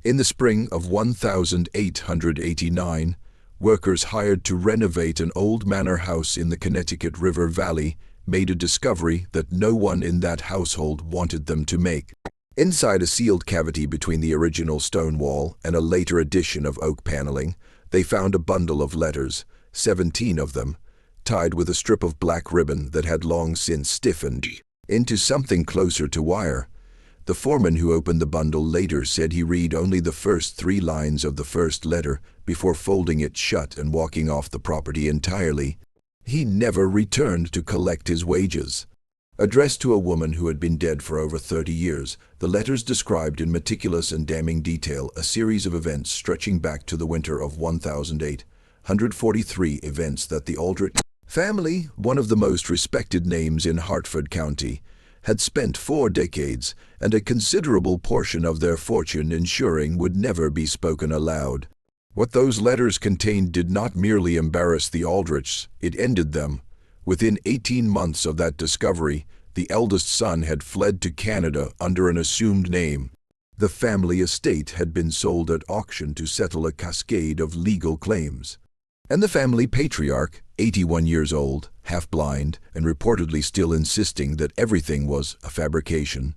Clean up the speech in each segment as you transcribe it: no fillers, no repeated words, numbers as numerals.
In the spring of 1889, workers hired to renovate an old manor house in the Connecticut River Valley made a discovery that no one in that household wanted them to make. Inside a sealed cavity between the original stone wall and a later addition of oak paneling, they found a bundle of letters, 17 of them, tied with a strip of black ribbon that had long since stiffened into something closer to wire. The foreman who opened the bundle later said he read only the first 3 lines of the first letter before folding it shut and walking off the property entirely. He never returned to collect his wages. Addressed to a woman who had been dead for over 30 years, the letters described in meticulous and damning detail a series of events stretching back to the winter of 1843, events that the Aldrich family, one of the most respected names in Hartford County, had spent 4 decades and a considerable portion of their fortune ensuring would never be spoken aloud. What those letters contained did not merely embarrass the Aldrichs, it ended them. Within 18 months of that discovery, the eldest son had fled to Canada under an assumed name. The family estate had been sold at auction to settle a cascade of legal claims. And the family patriarch, 81 years old, half-blind, and reportedly still insisting that everything was a fabrication,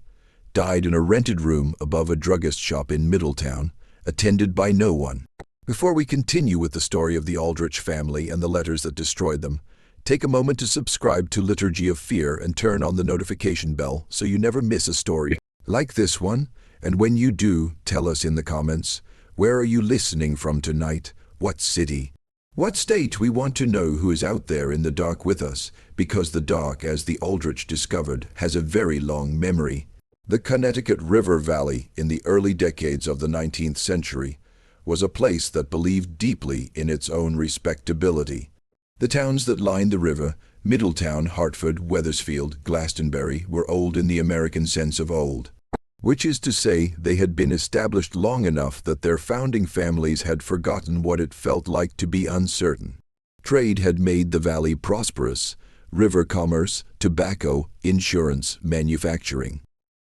died in a rented room above a druggist shop in Middletown, attended by no one. Before we continue with the story of the Aldrich family and the letters that destroyed them, take a moment to subscribe to Liturgy of Fear and turn on the notification bell so you never miss a story like this one. And when you do, tell us in the comments, where are you listening from tonight? What city? What state? We want to know who is out there in the dark with us, because the dark, as the Aldrich discovered, has a very long memory. The Connecticut River Valley, in the early decades of the 19th century, was a place that believed deeply in its own respectability. The towns that lined the river, Middletown, Hartford, Wethersfield, Glastonbury, were old in the American sense of old, which is to say they had been established long enough that their founding families had forgotten what it felt like to be uncertain. Trade had made the valley prosperous: river commerce, tobacco, insurance, manufacturing.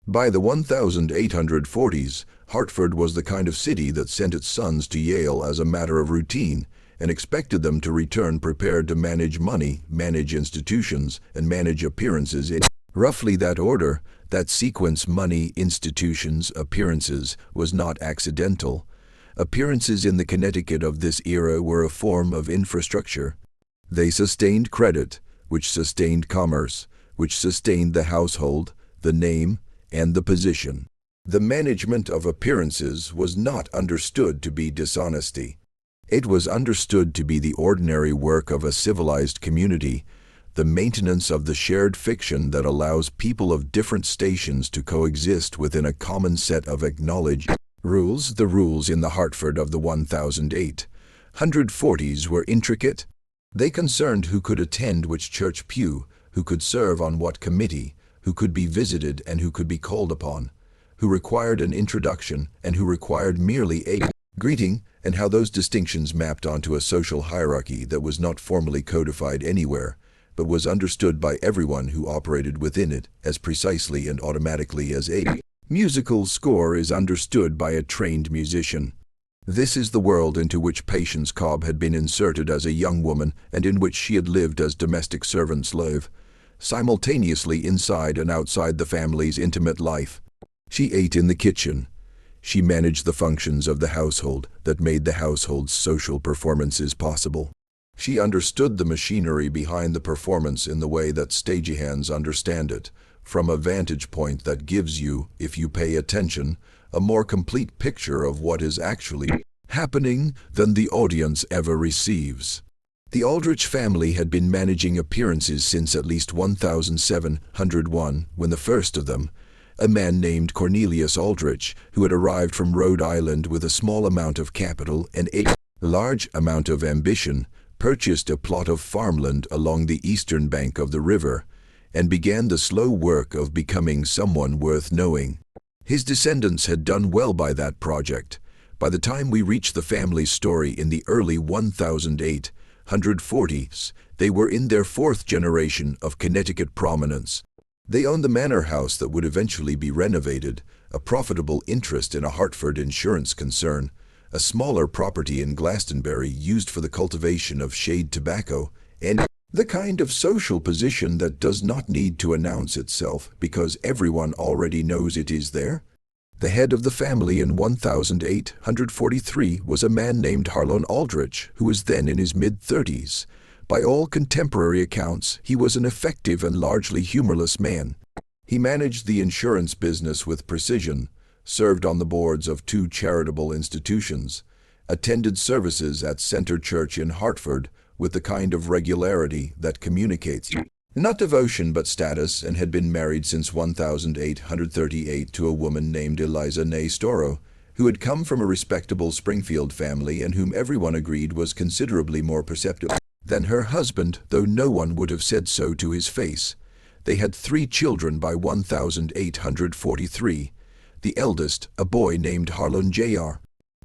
By the 1840s, Hartford was the kind of city that sent its sons to Yale as a matter of routine and expected them to return prepared to manage money, manage institutions, and manage appearances in roughly that order. That sequence, money, institutions, appearances, was not accidental. Appearances in the Connecticut of this era were a form of infrastructure. They sustained credit, which sustained commerce, which sustained the household, the name, and the position. The management of appearances was not understood to be dishonesty. It was understood to be the ordinary work of a civilized community, the maintenance of the shared fiction that allows people of different stations to coexist within a common set of acknowledged rules. The rules in the Hartford of the 1840s were intricate. They concerned who could attend which church pew, who could serve on what committee, who could be visited and who could be called upon, who required an introduction and who required merely a greeting, and how those distinctions mapped onto a social hierarchy that was not formally codified anywhere, but was understood by everyone who operated within it as precisely and automatically as a musical score is understood by a trained musician. This is the world into which Patience Cobb had been inserted as a young woman and in which she had lived as domestic servant slave, simultaneously inside and outside the family's intimate life. She ate in the kitchen. She managed the functions of the household that made the household's social performances possible. She understood the machinery behind the performance in the way that stagehands understand it, from a vantage point that gives you, if you pay attention, a more complete picture of what is actually happening than the audience ever receives. The Aldrich family had been managing appearances since at least 1701, when the first of them, a man named Cornelius Aldrich, who had arrived from Rhode Island with a small amount of capital and a large amount of ambition, purchased a plot of farmland along the eastern bank of the river, and began the slow work of becoming someone worth knowing. His descendants had done well by that project. By the time we reach the family's story in the early 1840s, they were in their 4th generation of Connecticut prominence. They owned the manor house that would eventually be renovated, a profitable interest in a Hartford insurance concern, a smaller property in Glastonbury used for the cultivation of shade tobacco, and the kind of social position that does not need to announce itself because everyone already knows it is there. The head of the family in 1843 was a man named Harlan Aldrich, who was then in his mid-30s. By all contemporary accounts, he was an effective and largely humorless man. He managed the insurance business with precision, served on the boards of 2 charitable institutions, attended services at Center Church in Hartford with the kind of regularity that communicates not devotion but status, and had been married since 1838 to a woman named Eliza Nay Storrow, who had come from a respectable Springfield family and whom everyone agreed was considerably more perceptive than her husband, though no one would have said so to his face. They had 3 children by 1843. The eldest, a boy named Harlan Jr.,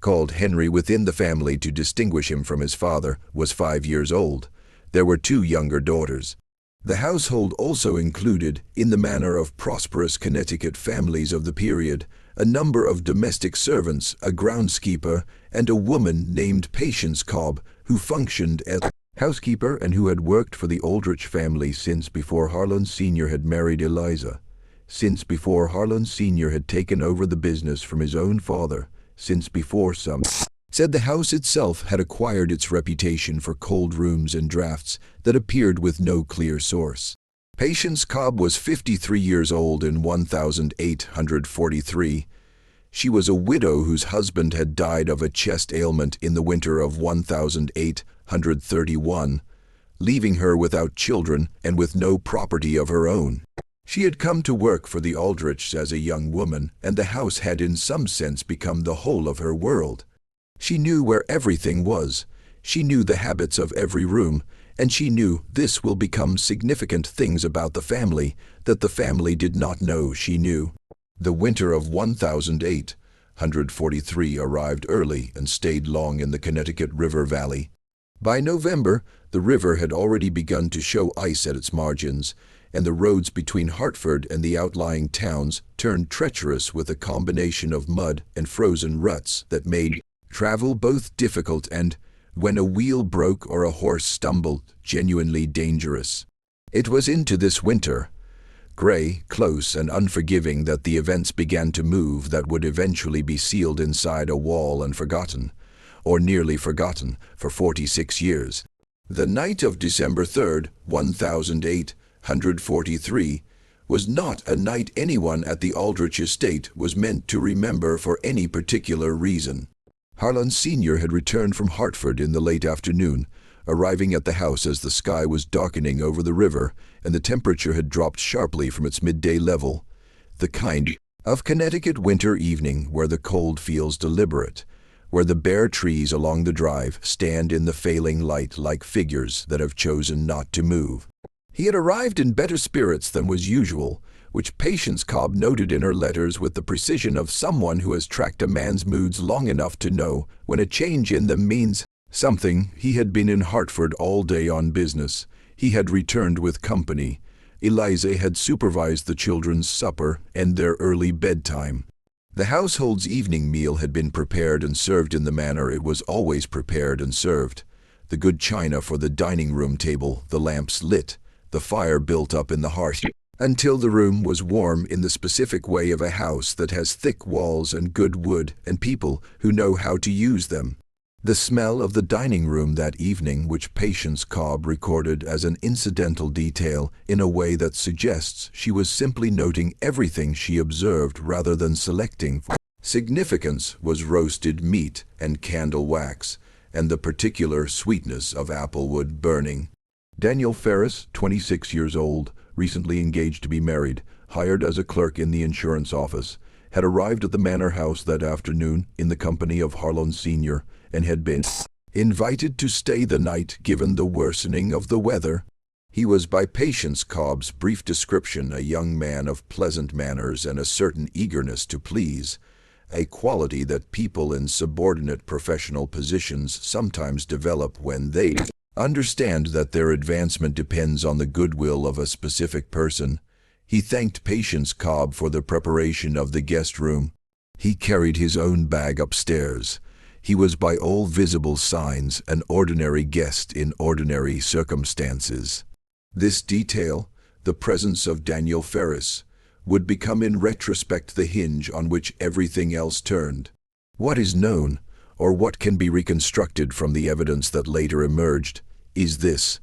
called Henry within the family to distinguish him from his father, was 5 years old. There were 2 younger daughters. The household also included, in the manner of prosperous Connecticut families of the period, a number of domestic servants, a groundskeeper, and a woman named Patience Cobb, who functioned as housekeeper and who had worked for the Aldrich family since before Harlan Sr. had married Eliza, since before Harlan Sr. had taken over the business from his own father, since before some said the house itself had acquired its reputation for cold rooms and drafts that appeared with no clear source. Patience Cobb was 53 years old in 1843. She was a widow whose husband had died of a chest ailment in the winter of 1831, leaving her without children and with no property of her own. She had come to work for the Aldrichs as a young woman, and the house had in some sense become the whole of her world. She knew where everything was. She knew the habits of every room, and she knew this will become significant things about the family that the family did not know she knew. The winter of 1843 arrived early and stayed long in the Connecticut River Valley. By November, the river had already begun to show ice at its margins, and the roads between Hartford and the outlying towns turned treacherous with a combination of mud and frozen ruts that made travel both difficult and, when a wheel broke or a horse stumbled, genuinely dangerous. It was into this winter, gray, close, and unforgiving, that the events began to move that would eventually be sealed inside a wall and forgotten, or nearly forgotten, for 46 years. The night of December 3rd, 1843, was not a night anyone at the Aldrich estate was meant to remember for any particular reason. Harlan Sr. had returned from Hartford in the late afternoon, arriving at the house as the sky was darkening over the river and the temperature had dropped sharply from its midday level, the kind of Connecticut winter evening where the cold feels deliberate, where the bare trees along the drive stand in the failing light like figures that have chosen not to move. He had arrived in better spirits than was usual, which Patience Cobb noted in her letters with the precision of someone who has tracked a man's moods long enough to know when a change in them means something. He had been in Hartford all day on business. He had returned with company. Eliza had supervised the children's supper and their early bedtime. The household's evening meal had been prepared and served in the manner it was always prepared and served. The good china for the dining room table, the lamps lit, the fire built up in the hearth, until the room was warm in the specific way of a house that has thick walls and good wood and people who know how to use them. The smell of the dining room that evening, which Patience Cobb recorded as an incidental detail in a way that suggests she was simply noting everything she observed rather than selecting for significance, was roasted meat and candle wax, and the particular sweetness of applewood burning. Daniel Ferris, 26 years old, recently engaged to be married, hired as a clerk in the insurance office, had arrived at the manor house that afternoon in the company of Harlan Sr. and had been invited to stay the night given the worsening of the weather. He was, by Patience Cobb's brief description, a young man of pleasant manners and a certain eagerness to please, a quality that people in subordinate professional positions sometimes develop when they understand that their advancement depends on the goodwill of a specific person. He thanked Patience Cobb for the preparation of the guest room. He carried his own bag upstairs. He was by all visible signs an ordinary guest in ordinary circumstances. This detail, the presence of Daniel Ferris, would become in retrospect the hinge on which everything else turned. What is known, or what can be reconstructed from the evidence that later emerged, is this: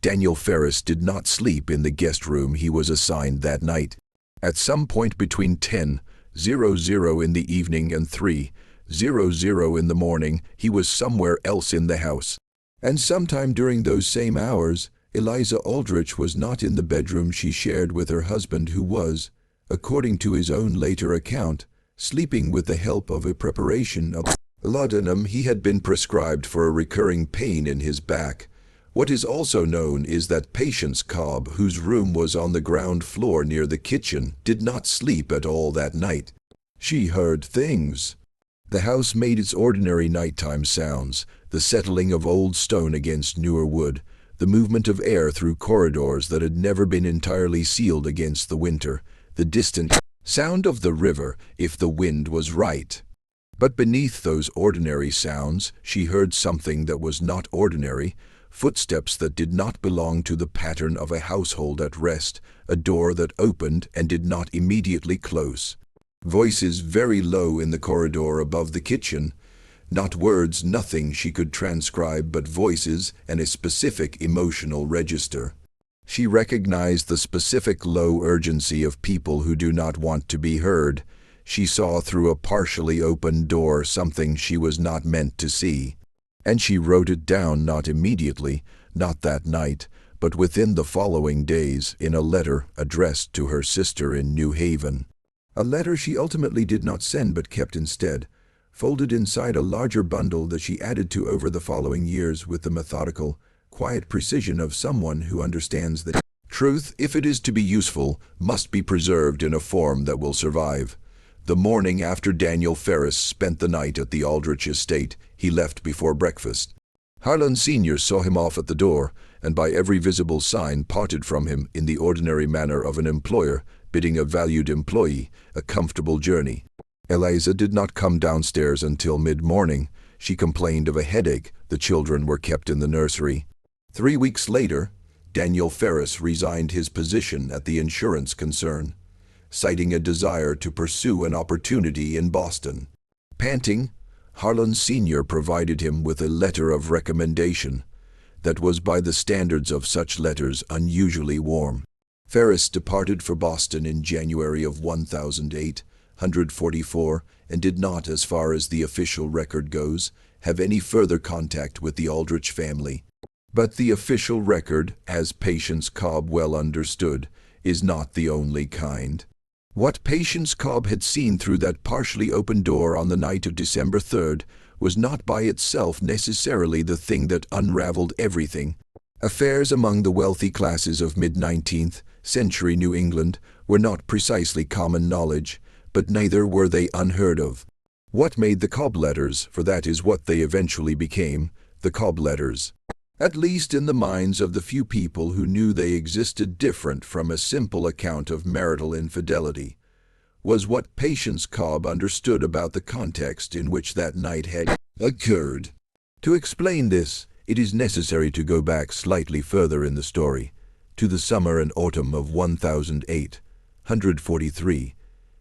Daniel Ferris did not sleep in the guest room he was assigned that night. At some point between 10:00 in the evening and 3:00 in the morning, he was somewhere else in the house. And sometime during those same hours, Eliza Aldrich was not in the bedroom she shared with her husband, who was, according to his own later account, sleeping with the help of a preparation of laudanum he had been prescribed for a recurring pain in his back. What is also known is that Patience Cobb, whose room was on the ground floor near the kitchen, did not sleep at all that night. She heard things. The house made its ordinary nighttime sounds, the settling of old stone against newer wood, the movement of air through corridors that had never been entirely sealed against the winter, the distant sound of the river if the wind was right. But beneath those ordinary sounds, she heard something that was not ordinary, footsteps that did not belong to the pattern of a household at rest, a door that opened and did not immediately close. Voices very low in the corridor above the kitchen. Not words, nothing she could transcribe, but voices and a specific emotional register. She recognized the specific low urgency of people who do not want to be heard. She saw through a partially open door something she was not meant to see. And she wrote it down, not immediately, not that night, but within the following days, in a letter addressed to her sister in New Haven. A letter she ultimately did not send but kept instead, folded inside a larger bundle that she added to over the following years with the methodical, quiet precision of someone who understands that truth, if it is to be useful, must be preserved in a form that will survive. The morning after Daniel Ferris spent the night at the Aldrich estate, he left before breakfast. Harlan Sr. saw him off at the door, and by every visible sign parted from him in the ordinary manner of an employer, bidding a valued employee a comfortable journey. Eliza did not come downstairs until mid-morning. She complained of a headache. The children were kept in the nursery. 3 weeks later, Daniel Ferris resigned his position at the insurance concern, citing a desire to pursue an opportunity in Boston. Panting, Harlan Sr. provided him with a letter of recommendation that was, by the standards of such letters, unusually warm. Ferris departed for Boston in January of 1844 and did not, as far as the official record goes, have any further contact with the Aldrich family. But the official record, as Patience Cobb well understood, is not the only kind. What Patience Cobb had seen through that partially open door on the night of December 3rd was not by itself necessarily the thing that unraveled everything. Affairs among the wealthy classes of mid-19th century New England were not precisely common knowledge, but neither were they unheard of. What made the Cobb letters, for that is what they eventually became, the Cobb letters, at least in the minds of the few people who knew they existed different from a simple account of marital infidelity, was what Patience Cobb understood about the context in which that night had occurred. To explain this, it is necessary to go back slightly further in the story, to the summer and autumn of 1843,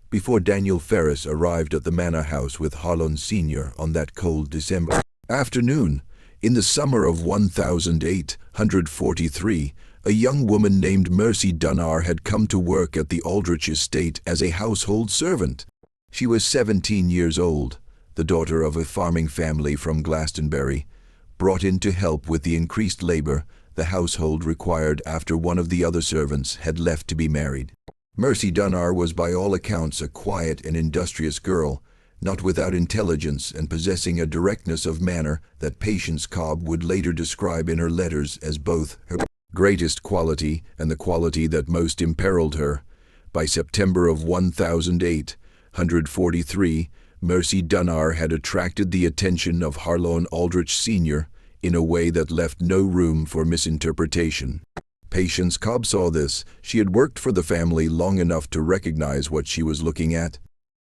before Daniel Ferris arrived at the manor house with Harlan Sr. on that cold December afternoon. In the summer of 1843, a young woman named Mercy Dunbar had come to work at the Aldrich estate as a household servant. She was 17 years old, the daughter of a farming family from Glastonbury, brought in to help with the increased labor the household required after one of the other servants had left to be married. Mercy Dunbar was by all accounts a quiet and industrious girl, not without intelligence and possessing a directness of manner that Patience Cobb would later describe in her letters as both her greatest quality and the quality that most imperiled her. By September of 1843, Mercy Dunbar had attracted the attention of Harlan Aldrich Sr. in a way that left no room for misinterpretation. Patience Cobb saw this. She had worked for the family long enough to recognize what she was looking at.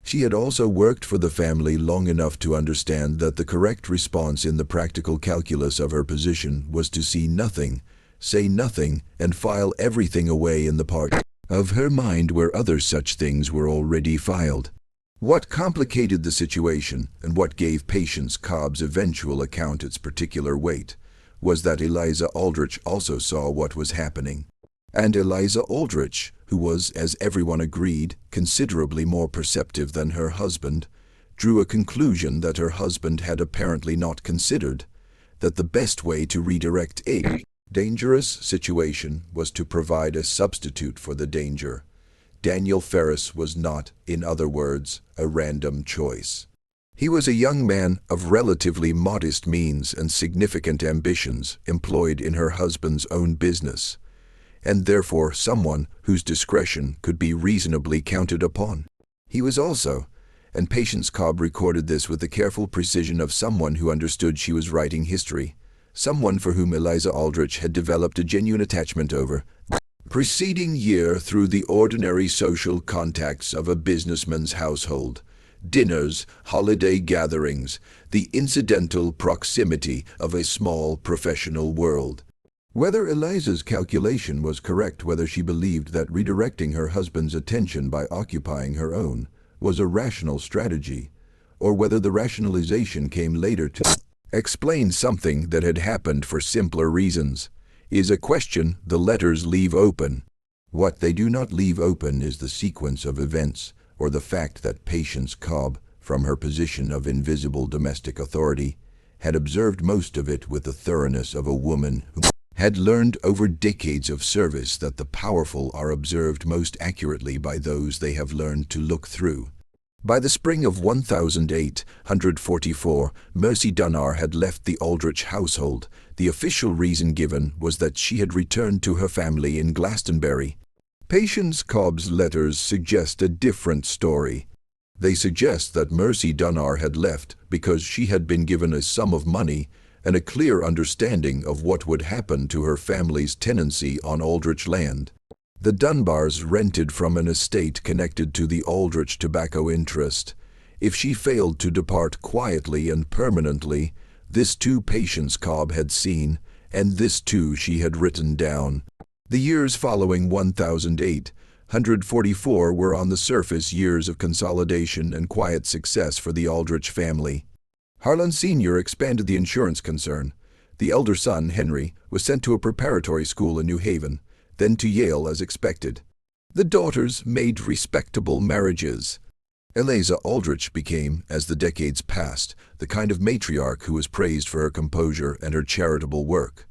She had also worked for the family long enough to understand that the correct response in the practical calculus of her position was to see nothing, say nothing, and file everything away in the part of her mind where other such things were already filed. What complicated the situation, and what gave Patience Cobb's eventual account its particular weight, was that Eliza Aldrich also saw what was happening. And Eliza Aldrich, who was, as everyone agreed, considerably more perceptive than her husband, drew a conclusion that her husband had apparently not considered, that the best way to redirect a dangerous situation was to provide a substitute for the danger. Daniel Ferris was not, in other words, a random choice. He was a young man of relatively modest means and significant ambitions employed in her husband's own business, and therefore someone whose discretion could be reasonably counted upon. He was also, and Patience Cobb recorded this with the careful precision of someone who understood she was writing history, someone for whom Eliza Aldrich had developed a genuine attachment over the preceding year through the ordinary social contacts of a businessman's household. Dinners, holiday gatherings, the incidental proximity of a small professional world. Whether Eliza's calculation was correct, whether she believed that redirecting her husband's attention by occupying her own was a rational strategy, or whether the rationalization came later to explain something that had happened for simpler reasons, is a question the letters leave open. What they do not leave open is the sequence of events, or the fact that Patience Cobb, from her position of invisible domestic authority, had observed most of it with the thoroughness of a woman who had learned over decades of service that the powerful are observed most accurately by those they have learned to look through. By the spring of 1844, Mercy Dunbar had left the Aldrich household. The official reason given was that she had returned to her family in Glastonbury. Patience Cobb's letters suggest a different story. They suggest that Mercy Dunbar had left because she had been given a sum of money and a clear understanding of what would happen to her family's tenancy on Aldrich land. The Dunbars rented from an estate connected to the Aldrich tobacco interest. If she failed to depart quietly and permanently, this too Patience Cobb had seen, and this too she had written down. The years following 1844 were on the surface years of consolidation and quiet success for the Aldrich family. Harlan Sr. expanded the insurance concern. The elder son, Henry, was sent to a preparatory school in New Haven, then to Yale as expected. The daughters made respectable marriages. Eliza Aldrich became, as the decades passed, the kind of matriarch who was praised for her composure and her charitable work.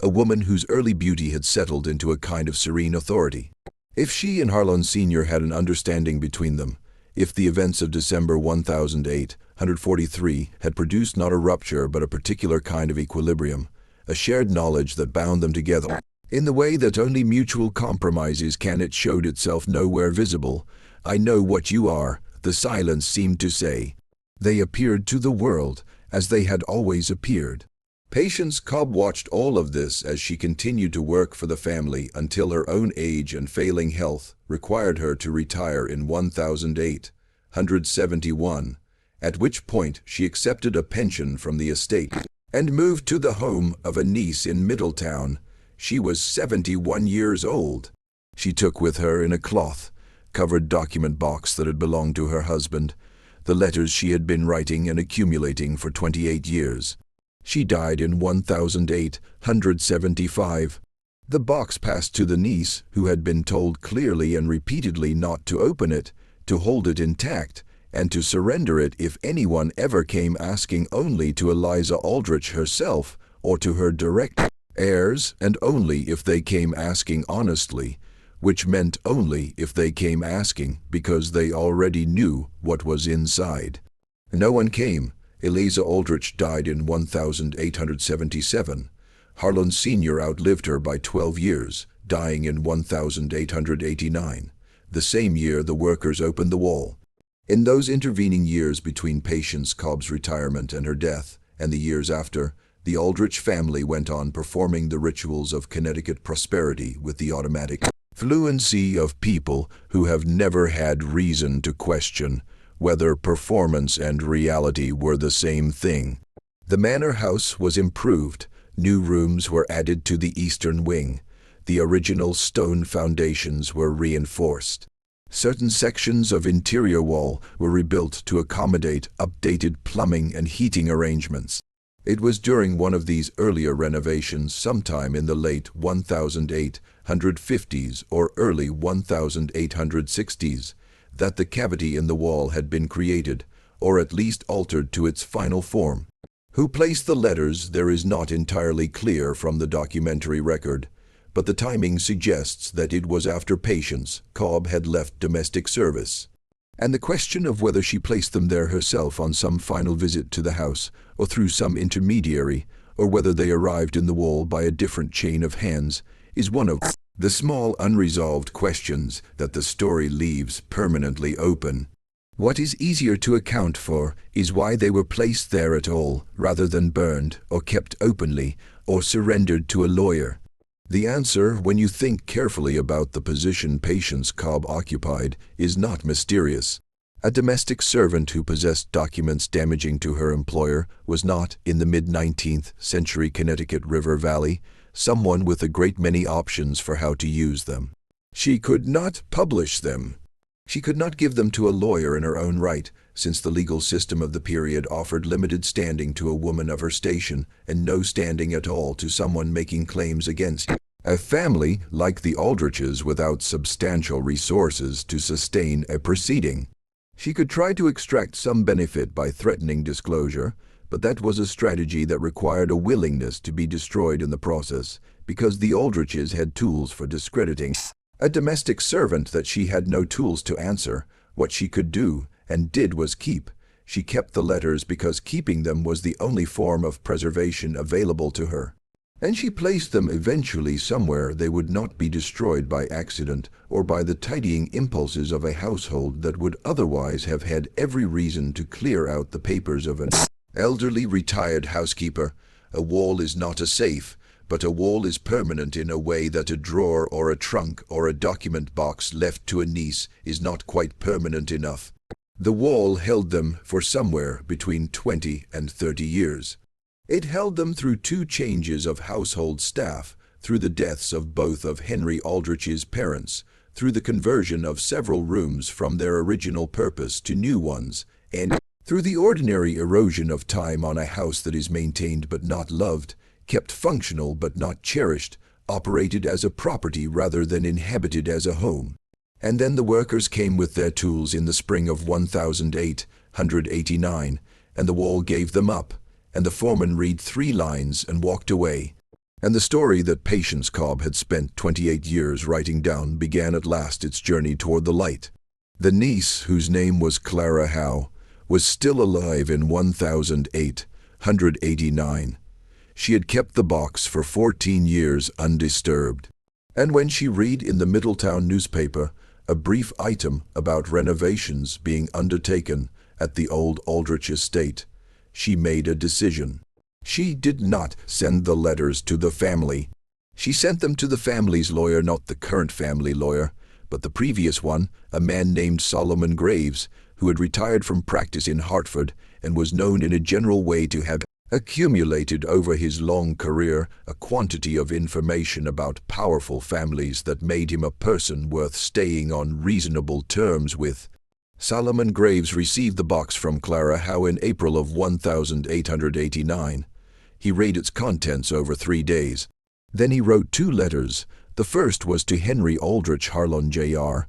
A woman whose early beauty had settled into a kind of serene authority. If she and Harlan Sr. had an understanding between them, if the events of December 1843 had produced not a rupture but a particular kind of equilibrium, a shared knowledge that bound them together, in the way that only mutual compromises can, it showed itself nowhere visible. "I know what you are," the silence seemed to say. They appeared to the world as they had always appeared. Patience Cobb watched all of this as she continued to work for the family until her own age and failing health required her to retire in 1871, at which point she accepted a pension from the estate and moved to the home of a niece in Middletown. She was 71 years old. She took with her in a cloth-covered document box that had belonged to her husband the letters she had been writing and accumulating for 28 years. She died in 1875. The box passed to the niece, who had been told clearly and repeatedly not to open it, to hold it intact, and to surrender it if anyone ever came asking, only to Eliza Aldrich herself or to her direct heirs, and only if they came asking honestly, which meant only if they came asking because they already knew what was inside. No one came. Eliza Aldrich died in 1877. Harlan Sr. outlived her by 12 years, dying in 1889. The same year the workers opened the wall. In those intervening years between Patience Cobb's retirement and her death, and the years after, The Aldrich family went on performing the rituals of Connecticut prosperity with the automatic fluency of people who have never had reason to question whether performance and reality were the same thing. The manor house was improved. New rooms were added to the eastern wing. The original stone foundations were reinforced. Certain sections of interior wall were rebuilt to accommodate updated plumbing and heating arrangements. It was during one of these earlier renovations, sometime in the late 1850s or early 1860s, that the cavity in the wall had been created, or at least altered to its final form. Who placed the letters there is not entirely clear from the documentary record, but the timing suggests that it was after Patience, Cobb, had left domestic service. And the question of whether she placed them there herself on some final visit to the house, or through some intermediary, or whether they arrived in the wall by a different chain of hands, is one of the small unresolved questions that the story leaves permanently open. What is easier to account for is why they were placed there at all, rather than burned, or kept openly, or surrendered to a lawyer. The answer, when you think carefully about the position Patience Cobb occupied, is not mysterious. A domestic servant who possessed documents damaging to her employer was not, in the mid-19th century Connecticut River Valley, someone with a great many options for how to use them. She could not publish them. She could not give them to a lawyer in her own right, since the legal system of the period offered limited standing to a woman of her station and no standing at all to someone making claims against a family like the Aldriches without substantial resources to sustain a proceeding. She could try to extract some benefit by threatening disclosure, but that was a strategy that required a willingness to be destroyed in the process, because the Aldriches had tools for discrediting a domestic servant that she had no tools to answer. What she could do, and did, was keep. She kept the letters because keeping them was the only form of preservation available to her. And she placed them eventually somewhere they would not be destroyed by accident or by the tidying impulses of a household that would otherwise have had every reason to clear out the papers of an elderly retired housekeeper. A wall is not a safe, but a wall is permanent in a way that a drawer or a trunk or a document box left to a niece is not quite permanent enough. The wall held them for somewhere between 20 and 30 years. It held them through 2 changes of household staff, through the deaths of both of Henry Aldrich's parents, through the conversion of several rooms from their original purpose to new ones, and through the ordinary erosion of time on a house that is maintained but not loved, kept functional but not cherished, operated as a property rather than inhabited as a home. And then the workers came with their tools in the spring of 1889, and the wall gave them up, and the foreman read 3 lines and walked away. And the story that Patience Cobb had spent 28 years writing down began at last its journey toward the light. The niece, whose name was Clara Howe, was still alive in 1889. She had kept the box for 14 years undisturbed. And when she read in the Middletown newspaper a brief item about renovations being undertaken at the old Aldrich estate, she made a decision. She did not send the letters to the family. She sent them to the family's lawyer, not the current family lawyer, but the previous one, a man named Solomon Graves, who had retired from practice in Hartford and was known in a general way to have accumulated over his long career a quantity of information about powerful families that made him a person worth staying on reasonable terms with. Solomon Graves received the box from Clara Howe in April of 1889. He read its contents over 3 days. Then he wrote 2 letters. The first was to Henry Aldrich Harlon Jr.,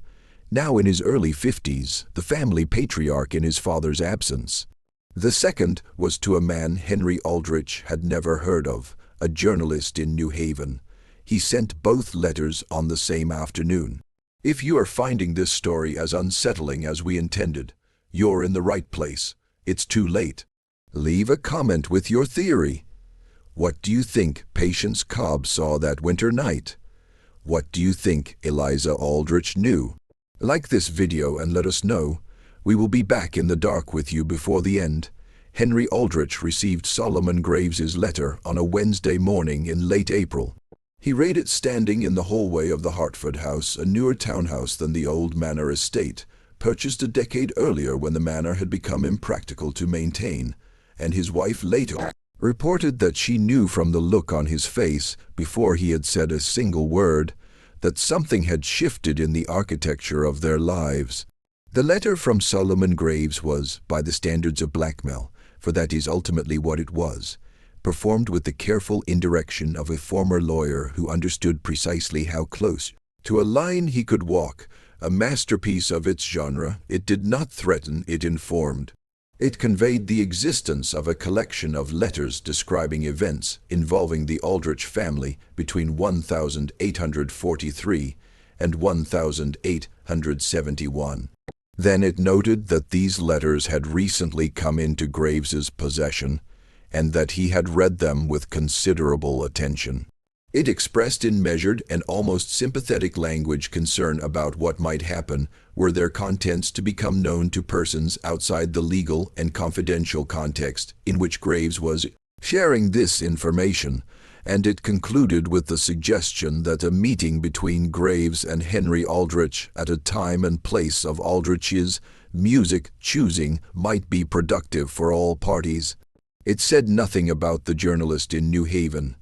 now in his early 50s, the family patriarch in his father's absence. The second was to a man Henry Aldrich had never heard of, a journalist in New Haven. He sent both letters on the same afternoon. If you are finding this story as unsettling as we intended, you're in the right place. It's too late. Leave a comment with your theory. What do you think Patience Cobb saw that winter night? What do you think Eliza Aldrich knew? Like this video and let us know. We will be back in the dark with you before the end, Henry Aldrich received Solomon Graves's letter on a Wednesday morning in late April. He read it standing in the hallway of the Hartford house, a newer townhouse than the old manor estate, purchased a decade earlier when the manor had become impractical to maintain, and his wife later reported that she knew from the look on his face, before he had said a single word, that something had shifted in the architecture of their lives. The letter from Solomon Graves was, by the standards of blackmail, for that is ultimately what it was, performed with the careful indirection of a former lawyer who understood precisely how close to a line he could walk. A masterpiece of its genre, it did not threaten, it informed. It conveyed the existence of a collection of letters describing events involving the Aldrich family between 1843 and 1871. Then it noted that these letters had recently come into Graves's possession, and that he had read them with considerable attention. It expressed in measured and almost sympathetic language concern about what might happen were their contents to become known to persons outside the legal and confidential context in which Graves was sharing this information, and it concluded with the suggestion that a meeting between Graves and Henry Aldrich at a time and place of Aldrich's music choosing might be productive for all parties. It said nothing about the journalist in New Haven.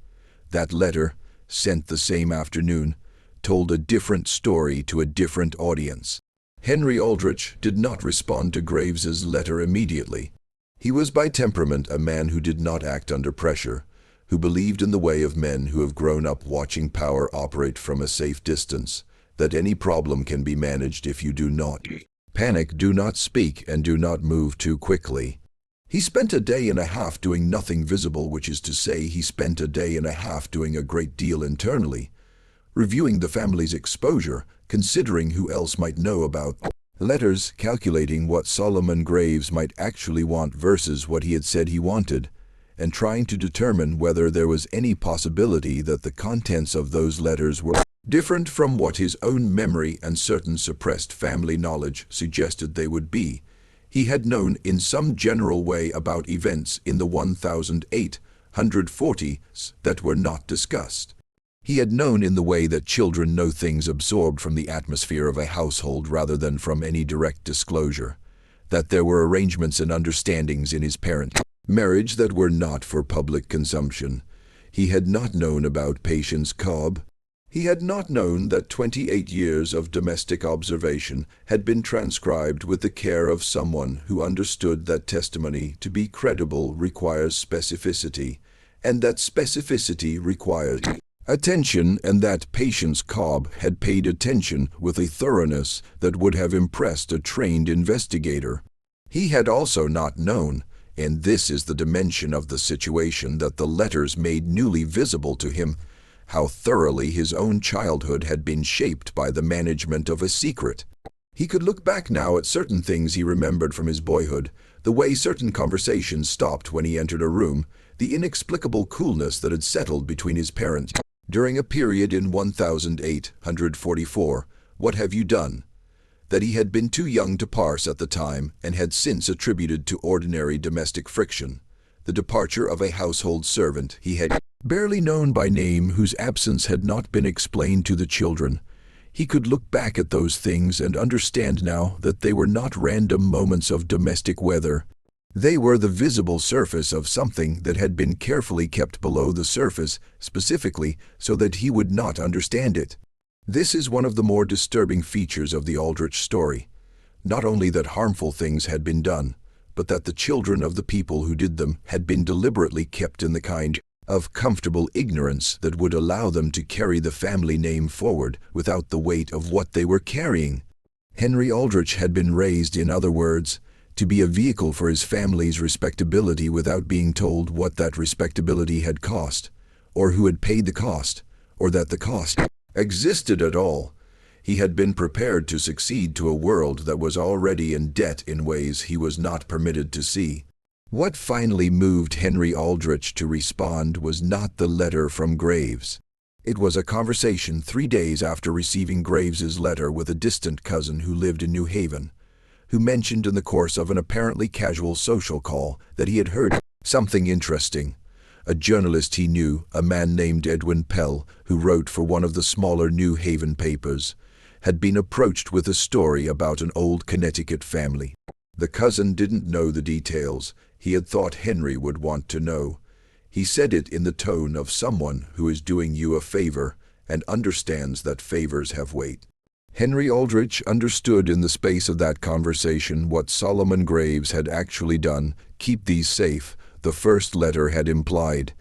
That letter, sent the same afternoon, told a different story to a different audience. Henry Aldrich did not respond to Graves's letter immediately. He was by temperament a man who did not act under pressure, who believed in the way of men who have grown up watching power operate from a safe distance, that any problem can be managed if you do not panic, do not speak, and do not move too quickly. He spent a day and a half doing nothing visible, which is to say he spent a day and a half doing a great deal internally, reviewing the family's exposure, considering who else might know about letters, calculating what Solomon Graves might actually want versus what he had said he wanted, and trying to determine whether there was any possibility that the contents of those letters were different from what his own memory and certain suppressed family knowledge suggested they would be. He had known in some general way about events in the 1840s that were not discussed. He had known in the way that children know things absorbed from the atmosphere of a household rather than from any direct disclosure, that there were arrangements and understandings in his parents' marriage that were not for public consumption. He had not known about Patience Cobb. He had not known that 28 years of domestic observation had been transcribed with the care of someone who understood that testimony to be credible requires specificity, and that specificity requires attention, and that Patience Cobb had paid attention with a thoroughness that would have impressed a trained investigator. He had also not known, and this is the dimension of the situation that the letters made newly visible to him, how thoroughly his own childhood had been shaped by the management of a secret. He could look back now at certain things he remembered from his boyhood, the way certain conversations stopped when he entered a room, the inexplicable coolness that had settled between his parents during a period in 1844, "What have you done?" that he had been too young to parse at the time and had since attributed to ordinary domestic friction, the departure of a household servant he had barely known by name whose absence had not been explained to the children. He could look back at those things and understand now that they were not random moments of domestic weather. They were the visible surface of something that had been carefully kept below the surface, specifically so that he would not understand it. This is one of the more disturbing features of the Aldrich story. Not only that harmful things had been done, but that the children of the people who did them had been deliberately kept in the kind of comfortable ignorance that would allow them to carry the family name forward without the weight of what they were carrying. Henry Aldrich had been raised, in other words, to be a vehicle for his family's respectability without being told what that respectability had cost, or who had paid the cost, or that the cost existed at all. He had been prepared to succeed to a world that was already in debt in ways he was not permitted to see. What finally moved Henry Aldrich to respond was not the letter from Graves. It was a conversation 3 days after receiving Graves's letter with a distant cousin who lived in New Haven, who mentioned in the course of an apparently casual social call that he had heard something interesting. A journalist he knew, a man named Edwin Pell, who wrote for one of the smaller New Haven papers, had been approached with a story about an old Connecticut family. The cousin didn't know the details. He had thought Henry would want to know. He said it in the tone of someone who is doing you a favor and understands that favors have weight. Henry Aldrich understood in the space of that conversation what Solomon Graves had actually done. Keep these safe, the first letter had implied.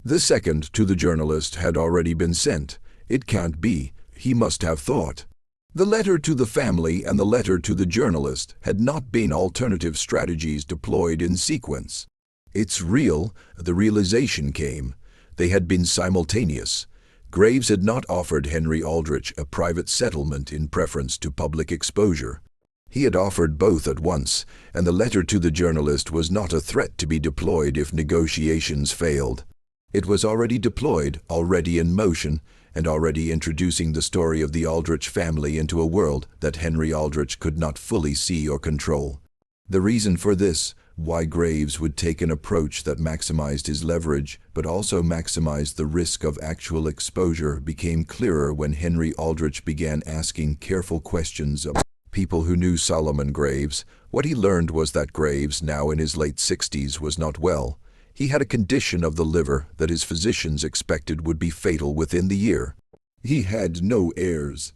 The second, to the journalist, had already been sent. It can't be, he must have thought. The letter to the family and the letter to the journalist had not been alternative strategies deployed in sequence. It's real, the realization came. They had been simultaneous. Graves had not offered Henry Aldrich a private settlement in preference to public exposure. He had offered both at once, and the letter to the journalist was not a threat to be deployed if negotiations failed. It was already deployed, already in motion, and already introducing the story of the Aldrich family into a world that Henry Aldrich could not fully see or control. The reason for this, why Graves would take an approach that maximized his leverage but also maximized the risk of actual exposure, became clearer when Henry Aldrich began asking careful questions of people who knew Solomon Graves. What he learned was that Graves, now in his late 60s, was not well. He had a condition of the liver that his physicians expected would be fatal within the year. He had no heirs.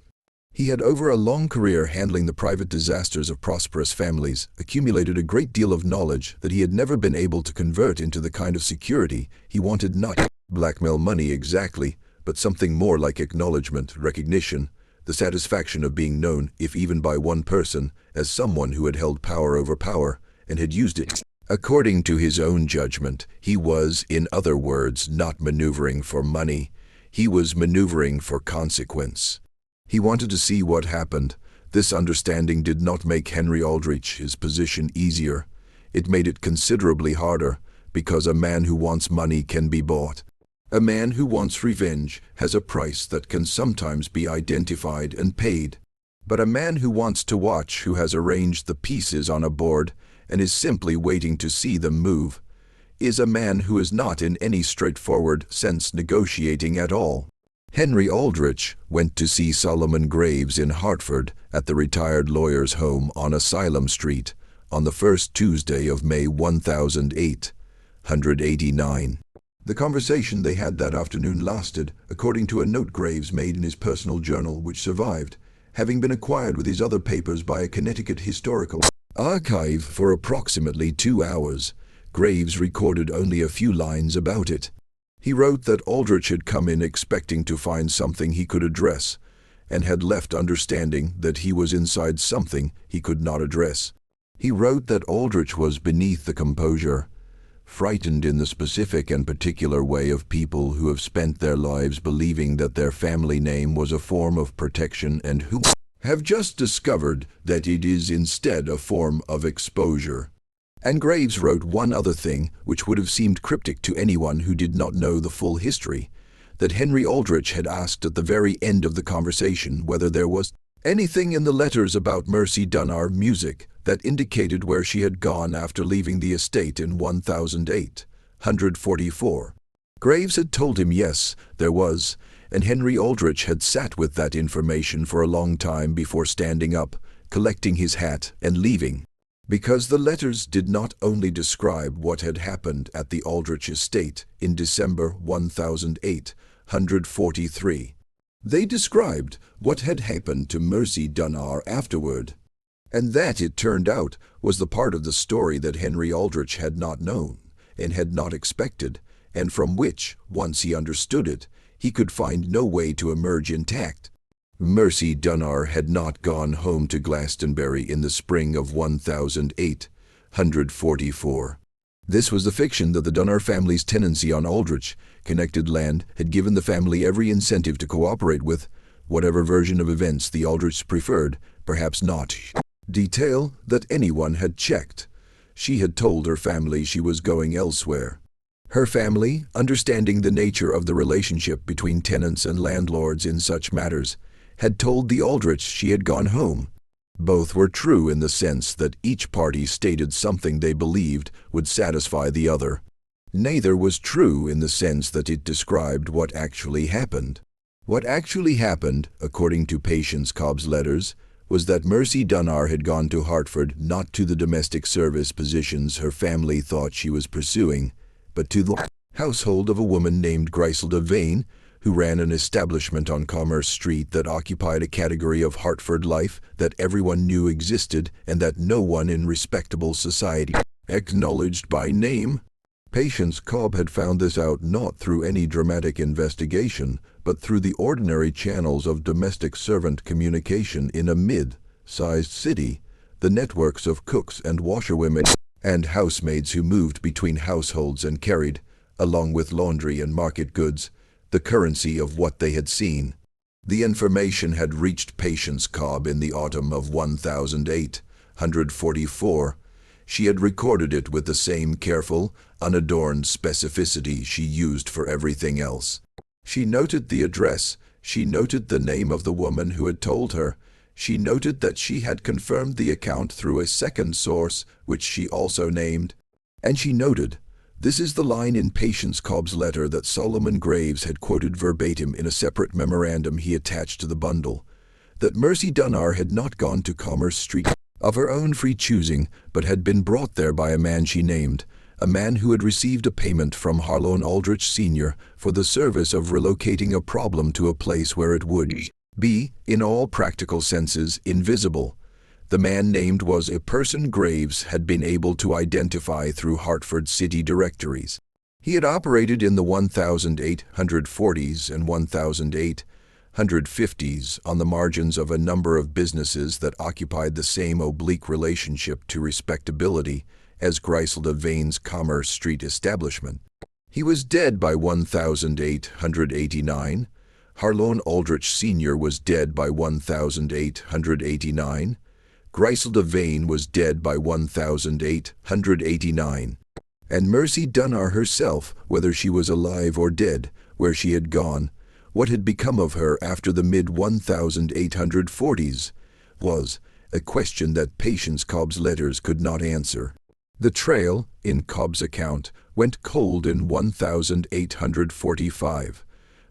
He had, over a long career handling the private disasters of prosperous families, accumulated a great deal of knowledge that he had never been able to convert into the kind of security he wanted. Not blackmail money exactly, but something more like acknowledgement, recognition, the satisfaction of being known, if even by one person, as someone who had held power over power and had used it. According to his own judgment, he was, in other words, not maneuvering for money. He was maneuvering for consequence. He wanted to see what happened. This understanding did not make Henry Aldrich his position easier. It made it considerably harder, because a man who wants money can be bought. A man who wants revenge has a price that can sometimes be identified and paid. But a man who wants to watch, who has arranged the pieces on a board and is simply waiting to see them move, is a man who is not in any straightforward sense negotiating at all. Henry Aldrich went to see Solomon Graves in Hartford at the retired lawyer's home on Asylum Street on the first Tuesday of May 1889. The conversation they had that afternoon lasted, according to a note Graves made in his personal journal, which survived, having been acquired with his other papers by a Connecticut historical archive, for approximately 2 hours. Graves recorded only a few lines about it. He wrote that Aldrich had come in expecting to find something he could address, and had left understanding that he was inside something he could not address. He wrote that Aldrich was beneath the composure, frightened in the specific and particular way of people who have spent their lives believing that their family name was a form of protection and who have just discovered that it is instead a form of exposure. And Graves wrote one other thing, which would have seemed cryptic to anyone who did not know the full history, that Henry Aldrich had asked at the very end of the conversation whether there was anything in the letters about Mercy Dunbar music that indicated where she had gone after leaving the estate in 1844. Graves had told him yes, there was, and Henry Aldrich had sat with that information for a long time before standing up, collecting his hat, and leaving. Because the letters did not only describe what had happened at the Aldrich estate in December 1843. They described what had happened to Mercy Dunbar afterward. And that, it turned out, was the part of the story that Henry Aldrich had not known, and had not expected, and from which, once he understood it, he could find no way to emerge intact. Mercy Dunbar had not gone home to Glastonbury in the spring of 1844. This was the fiction that the Dunbar family's tenancy on Aldrich, connected land, had given the family every incentive to cooperate with, whatever version of events the Aldrichs preferred, perhaps not detail that anyone had checked. She had told her family she was going elsewhere. Her family, understanding the nature of the relationship between tenants and landlords in such matters, had told the Aldrichs she had gone home. Both were true in the sense that each party stated something they believed would satisfy the other. Neither was true in the sense that it described what actually happened. What actually happened, according to Patience Cobb's letters, was that Mercy Dunbar had gone to Hartford not to the domestic service positions her family thought she was pursuing, but to the household of a woman named Griselda Vane, who ran an establishment on Commerce Street that occupied a category of Hartford life that everyone knew existed and that no one in respectable society acknowledged by name. Patience Cobb had found this out not through any dramatic investigation, but through the ordinary channels of domestic servant communication in a mid-sized city, the networks of cooks and washerwomen and housemaids who moved between households and carried, along with laundry and market goods, the currency of what they had seen. The information had reached Patience Cobb in the autumn of 1844. She had recorded it with the same careful, unadorned specificity she used for everything else. She noted the address, she noted the name of the woman who had told her, she noted that she had confirmed the account through a second source, which she also named, and she noted, this is the line in Patience Cobb's letter that Solomon Graves had quoted verbatim in a separate memorandum he attached to the bundle, that Mercy Dunbar had not gone to Commerce Street of her own free choosing, but had been brought there by a man she named, a man who had received a payment from Harlow Aldrich Sr. for the service of relocating a problem to a place where it would be, in all practical senses, invisible. The man named was a person Graves had been able to identify through Hartford city directories. He had operated in the 1840s and 1850s on the margins of a number of businesses that occupied the same oblique relationship to respectability as Griselda Vane's Commerce Street establishment. He was dead by 1889. Harlow Aldrich Sr. was dead by 1889. Griselda Vane was dead by 1889. And Mercy Dunbar herself, whether she was alive or dead, where she had gone, what had become of her after the mid-1840s, was a question that Patience Cobb's letters could not answer. The trail, in Cobb's account, went cold in 1845.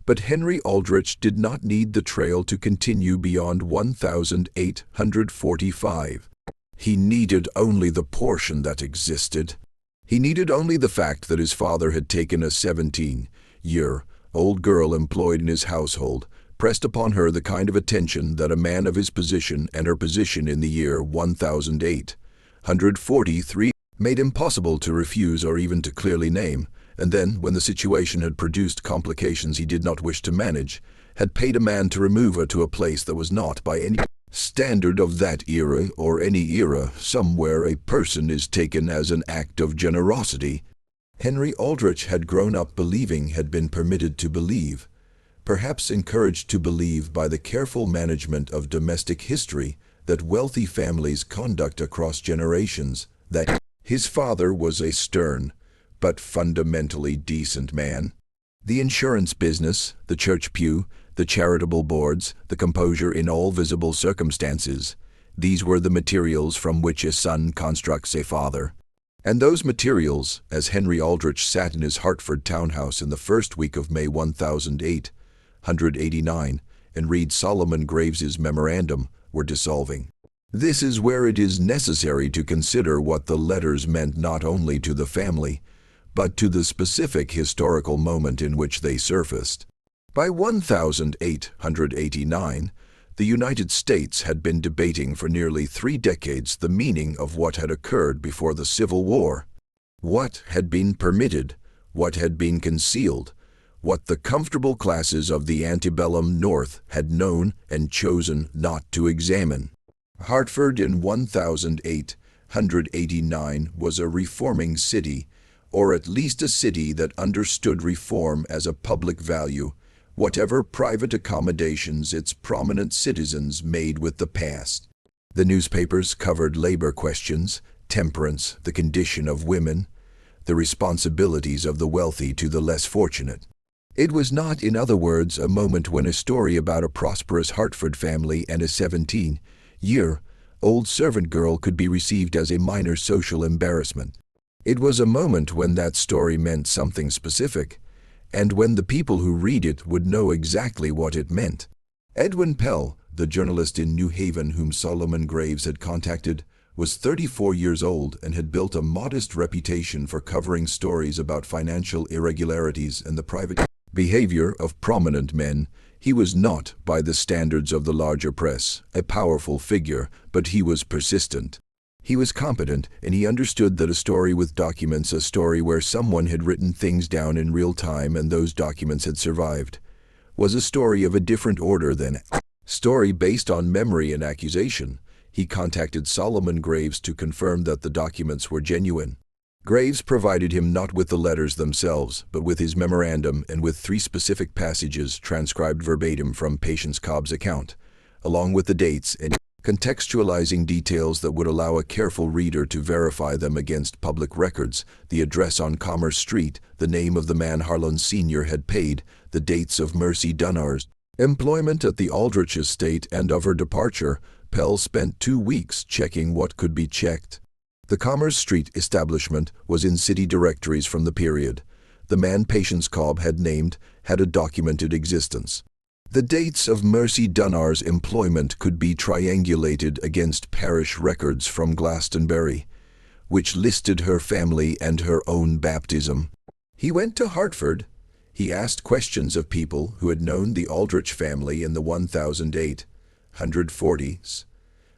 But Henry Aldrich did not need the trail to continue beyond 1845. He needed only the portion that existed. He needed only the fact that his father had taken a 17-year-old girl employed in his household, pressed upon her the kind of attention that a man of his position and her position in the year 1843 made impossible to refuse or even to clearly name, and then, when the situation had produced complications he did not wish to manage, had paid a man to remove her to a place that was not, by any standard of that era or any era, somewhere a person is taken as an act of generosity. Henry Aldrich had grown up believing, had been permitted to believe, perhaps encouraged to believe by the careful management of domestic history, that wealthy families conduct across generations, that his father was a stern, but fundamentally decent man. The insurance business, the church pew, the charitable boards, the composure in all visible circumstances, these were the materials from which a son constructs a father. And those materials, as Henry Aldrich sat in his Hartford townhouse in the first week of May 1889, and read Solomon Graves's memorandum, were dissolving. This is where it is necessary to consider what the letters meant not only to the family, but to the specific historical moment in which they surfaced. By 1889, the United States had been debating for nearly 3 decades the meaning of what had occurred before the Civil War. What had been permitted, what had been concealed, what the comfortable classes of the antebellum North had known and chosen not to examine. Hartford in 1889 was a reforming city, or at least a city that understood reform as a public value, whatever private accommodations its prominent citizens made with the past. The newspapers covered labor questions, temperance, the condition of women, the responsibilities of the wealthy to the less fortunate. It was not, in other words, a moment when a story about a prosperous Hartford family and a 17-year old servant girl could be received as a minor social embarrassment. It was a moment when that story meant something specific, and when the people who read it would know exactly what it meant. Edwin Pell, the journalist in New Haven whom Solomon Graves had contacted, was 34 years old and had built a modest reputation for covering stories about financial irregularities and the private behavior of prominent men. He was not, by the standards of the larger press, a powerful figure, but he was persistent. He was competent, and he understood that a story with documents, a story where someone had written things down in real time and those documents had survived, was a story of a different order than a story based on memory and accusation. He contacted Solomon Graves to confirm that the documents were genuine. Graves provided him not with the letters themselves, but with his memorandum and with 3 specific passages transcribed verbatim from Patience Cobb's account, along with the dates and contextualizing details that would allow a careful reader to verify them against public records: the address on Commerce Street, the name of the man Harlow Sr. had paid, the dates of Mercy Dunbar's employment at the Aldrich estate and of her departure. Pell spent 2 weeks checking what could be checked. The Commerce Street establishment was in city directories from the period. The man Patience Cobb had named had a documented existence. The dates of Mercy Dunbar's employment could be triangulated against parish records from Glastonbury, which listed her family and her own baptism. He went to Hartford. He asked questions of people who had known the Aldrich family in the 1840s.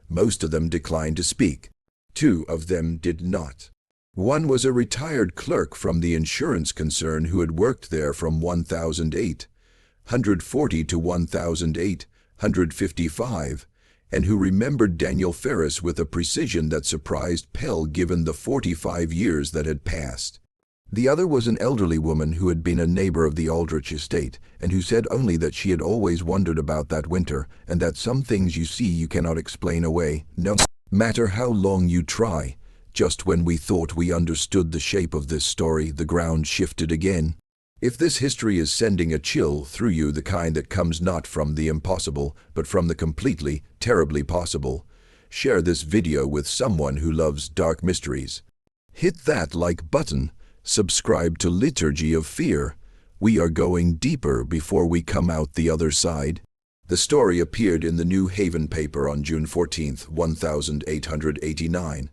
Most of them declined to speak. 2 of them did not. One was a retired clerk from the insurance concern who had worked there from 1840 to 1855, and who remembered Daniel Ferris with a precision that surprised Pell given the 45 years that had passed. The other was an elderly woman who had been a neighbor of the Aldrich estate, and who said only that she had always wondered about that winter, and that some things you see you cannot explain away, no matter how long you try. Just when we thought we understood the shape of this story, the ground shifted again. If this history is sending a chill through you, the kind that comes not from the impossible, but from the completely, terribly possible, share this video with someone who loves dark mysteries. Hit that like button. Subscribe to Liturgy of Fear. We are going deeper before we come out the other side. The story appeared in the New Haven paper on June 14, 1889.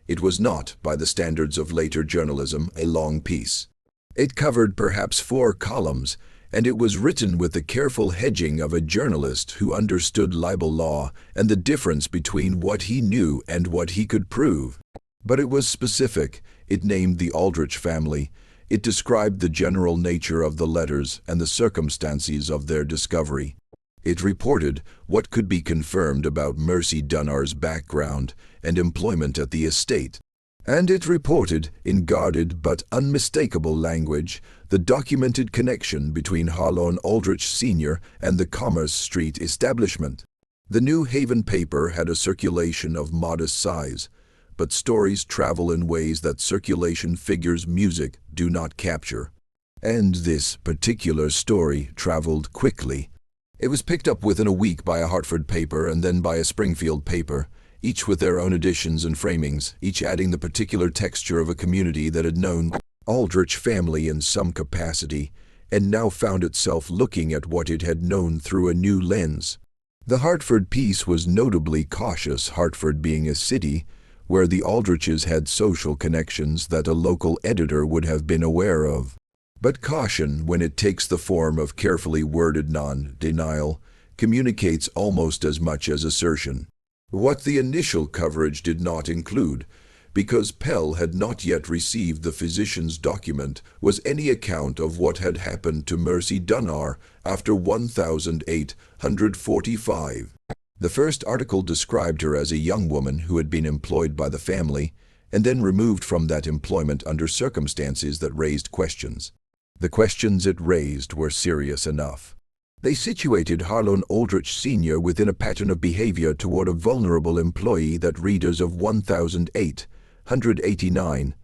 It was not, by the standards of later journalism, a long piece. It covered perhaps 4 columns, and it was written with the careful hedging of a journalist who understood libel law and the difference between what he knew and what he could prove. But it was specific. It named the Aldrich family. It described the general nature of the letters and the circumstances of their discovery. It reported what could be confirmed about Mercy Dunbar's background and employment at the estate. And it reported, in guarded but unmistakable language, the documented connection between Harlow Aldrich Sr. and the Commerce Street establishment. The New Haven paper had a circulation of modest size, but stories travel in ways that circulation figures music do not capture. And this particular story traveled quickly. It was picked up within a week by a Hartford paper and then by a Springfield paper, each with their own editions and framings, each adding the particular texture of a community that had known Aldrich family in some capacity, and now found itself looking at what it had known through a new lens. The Hartford piece was notably cautious, Hartford being a city where the Aldriches had social connections that a local editor would have been aware of. But caution, when it takes the form of carefully worded non-denial, communicates almost as much as assertion. What the initial coverage did not include, because Pell had not yet received the physician's document, was any account of what had happened to Mercy Dunbar after 1845. The first article described her as a young woman who had been employed by the family and then removed from that employment under circumstances that raised questions. The questions it raised were serious enough. They situated Harlow Aldrich Sr. within a pattern of behavior toward a vulnerable employee that readers of 1889,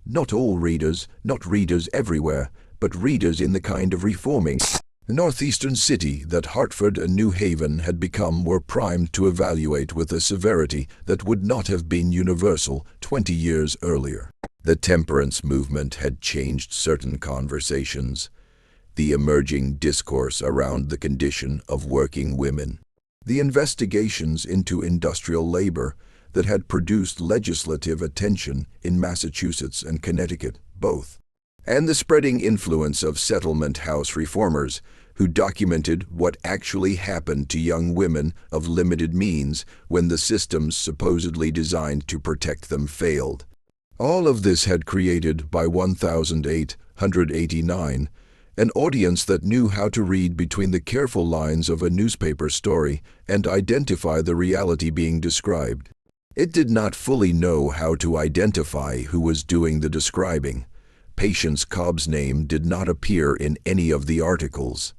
not all readers, not readers everywhere, but readers in the kind of reforming The northeastern city that Hartford and New Haven had become were primed to evaluate with a severity that would not have been universal 20 years earlier. The temperance movement had changed certain conversations, the emerging discourse around the condition of working women, the investigations into industrial labor that had produced legislative attention in Massachusetts and Connecticut, both, and the spreading influence of settlement house reformers who documented what actually happened to young women of limited means when the systems supposedly designed to protect them failed. All of this had created, by 1889, an audience that knew how to read between the careful lines of a newspaper story and identify the reality being described. It did not fully know how to identify who was doing the describing. Patience Cobb's name did not appear in any of the articles.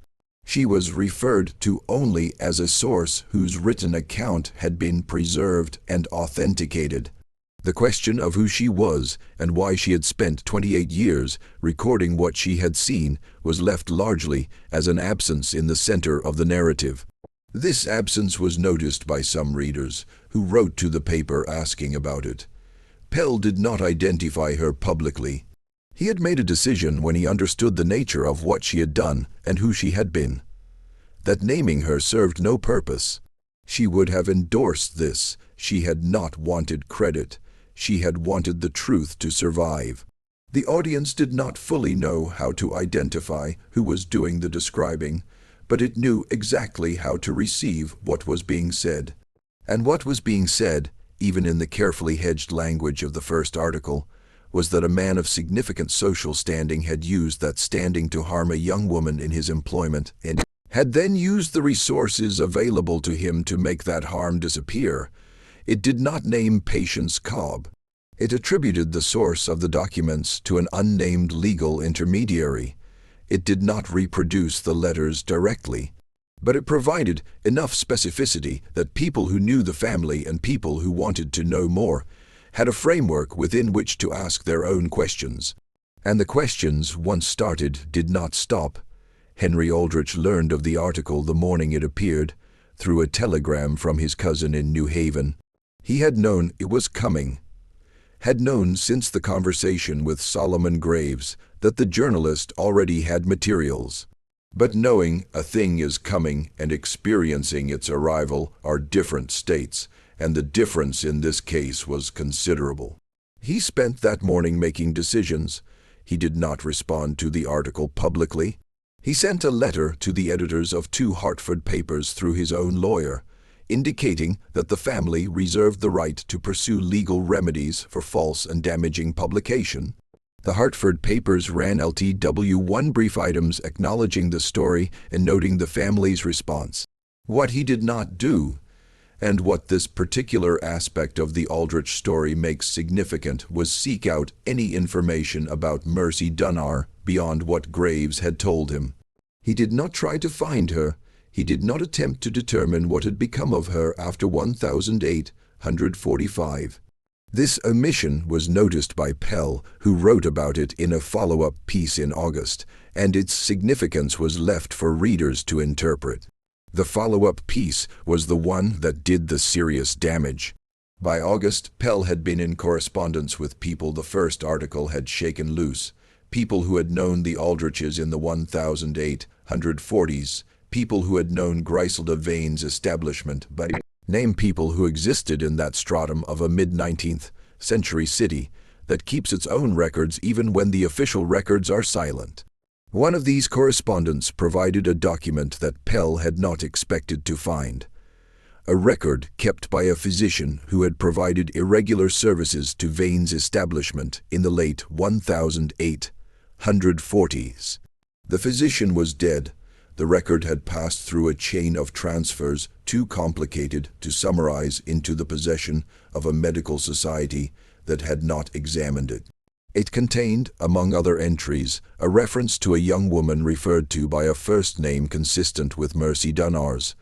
She was referred to only as a source whose written account had been preserved and authenticated. The question of who she was and why she had spent 28 years recording what she had seen was left largely as an absence in the center of the narrative. This absence was noticed by some readers, who wrote to the paper asking about it. Pell did not identify her publicly. He had made a decision when he understood the nature of what she had done and who she had been, that naming her served no purpose. She would have endorsed this. She had not wanted credit. She had wanted the truth to survive. The audience did not fully know how to identify who was doing the describing, but it knew exactly how to receive what was being said. And what was being said, even in the carefully hedged language of the first article, was that a man of significant social standing had used that standing to harm a young woman in his employment and had then used the resources available to him to make that harm disappear. It did not name Patience Cobb. It attributed the source of the documents to an unnamed legal intermediary. It did not reproduce the letters directly, but it provided enough specificity that people who knew the family and people who wanted to know more had a framework within which to ask their own questions. And the questions, once started, did not stop. Henry Aldrich learned of the article the morning it appeared, through a telegram from his cousin in New Haven. He had known it was coming, had known since the conversation with Solomon Graves that the journalist already had materials. But knowing a thing is coming and experiencing its arrival are different states, and the difference in this case was considerable. He spent that morning making decisions. He did not respond to the article publicly. He sent a letter to the editors of 2 Hartford papers through his own lawyer, indicating that the family reserved the right to pursue legal remedies for false and damaging publication. The Hartford papers ran LTW 1 brief items acknowledging the story and noting the family's response. What he did not do, and what this particular aspect of the Aldrich story makes significant, was seek out any information about Mercy Dunbar beyond what Graves had told him. He did not try to find her. He did not attempt to determine what had become of her after 1845. This omission was noticed by Pell, who wrote about it in a follow-up piece in August, and its significance was left for readers to interpret. The follow-up piece was the one that did the serious damage. By August, Pell had been in correspondence with people the first article had shaken loose, people who had known the Aldriches in the 1840s, people who had known Griselda Vane's establishment, but name people who existed in that stratum of a mid-19th century city that keeps its own records even when the official records are silent. One of these correspondents provided a document that Pell had not expected to find, a record kept by a physician who had provided irregular services to Vane's establishment in the late 1840s. The physician was dead. The record had passed through a chain of transfers too complicated to summarize into the possession of a medical society that had not examined it. It contained, among other entries, a reference to a young woman referred to by a first name consistent with Mercy Dunbar's,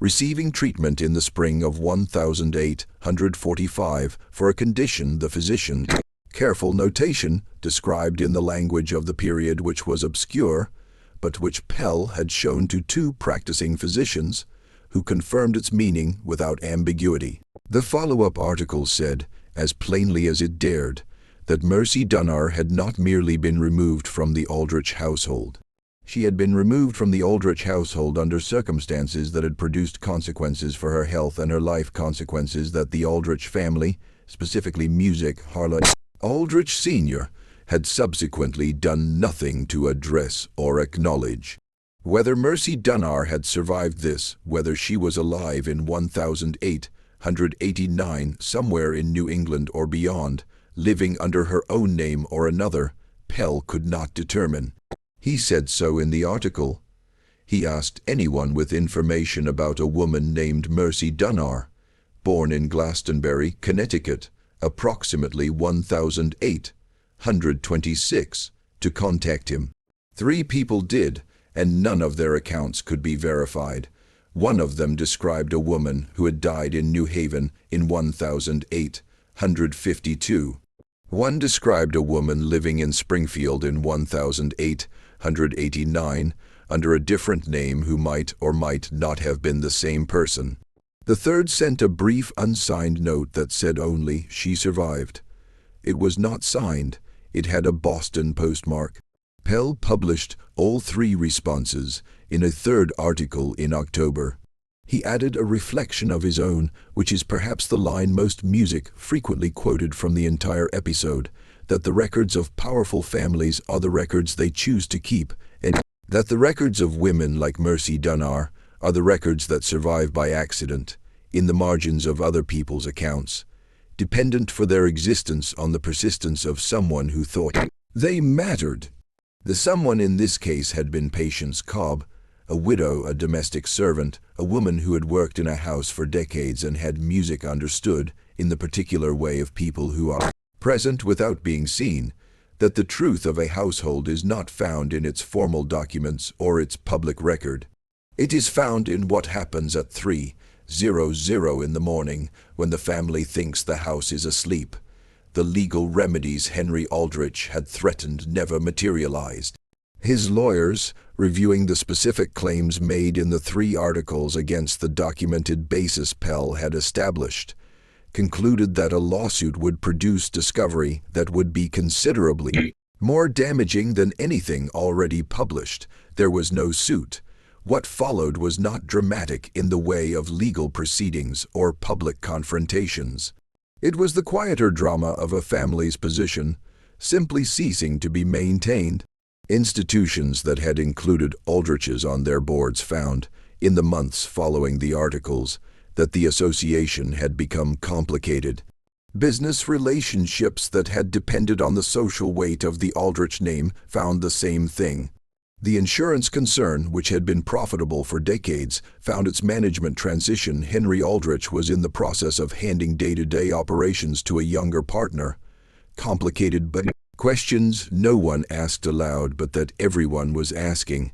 receiving treatment in the spring of 1845 for a condition the physician, careful notation, described in the language of the period which was obscure, but which Pell had shown to two practicing physicians, who confirmed its meaning without ambiguity. The follow-up article said, as plainly as it dared, that Mercy Dunbar had not merely been removed from the Aldrich household. She had been removed from the Aldrich household under circumstances that had produced consequences for her health and her life, consequences that the Aldrich family, specifically music harlot Aldrich Sr., had subsequently done nothing to address or acknowledge. Whether Mercy Dunbar had survived this, whether she was alive in 1889 somewhere in New England or beyond, living under her own name or another, Pell could not determine. He said so in the article. He asked anyone with information about a woman named Mercy Dunbar, born in Glastonbury, Connecticut, approximately 1826, to contact him. 3 people did, and none of their accounts could be verified. One of them described a woman who had died in New Haven in 1852. One described a woman living in Springfield in 1889 under a different name who might or might not have been the same person. The third sent a brief unsigned note that said only she survived. It was not signed. It had a Boston postmark. Pell published all 3 responses in a third article in October. He added a reflection of his own, which is perhaps the line most music frequently quoted from the entire episode, that the records of powerful families are the records they choose to keep, and that the records of women like Mercy Dunbar are the records that survive by accident, in the margins of other people's accounts, dependent for their existence on the persistence of someone who thought they mattered. The someone in this case had been Patience Cobb, a widow, a domestic servant, a woman who had worked in a house for decades and had music understood, in the particular way of people who are present without being seen, that the truth of a household is not found in its formal documents or its public record. It is found in what happens at 3:00 in the morning when the family thinks the house is asleep. The legal remedies Henry Aldrich had threatened never materialized. His lawyers, reviewing the specific claims made in the 3 articles against the documented basis Pell had established, concluded that a lawsuit would produce discovery that would be considerably more damaging than anything already published. There was no suit. What followed was not dramatic in the way of legal proceedings or public confrontations. It was the quieter drama of a family's position, simply ceasing to be maintained. Institutions that had included Aldriches on their boards found, in the months following the articles, that the association had become complicated. Business relationships that had depended on the social weight of the Aldrich name found the same thing. The insurance concern, which had been profitable for decades, found its management transition. Henry Aldrich was in the process of handing day-to-day operations to a younger partner. Complicated but questions no one asked aloud but that everyone was asking.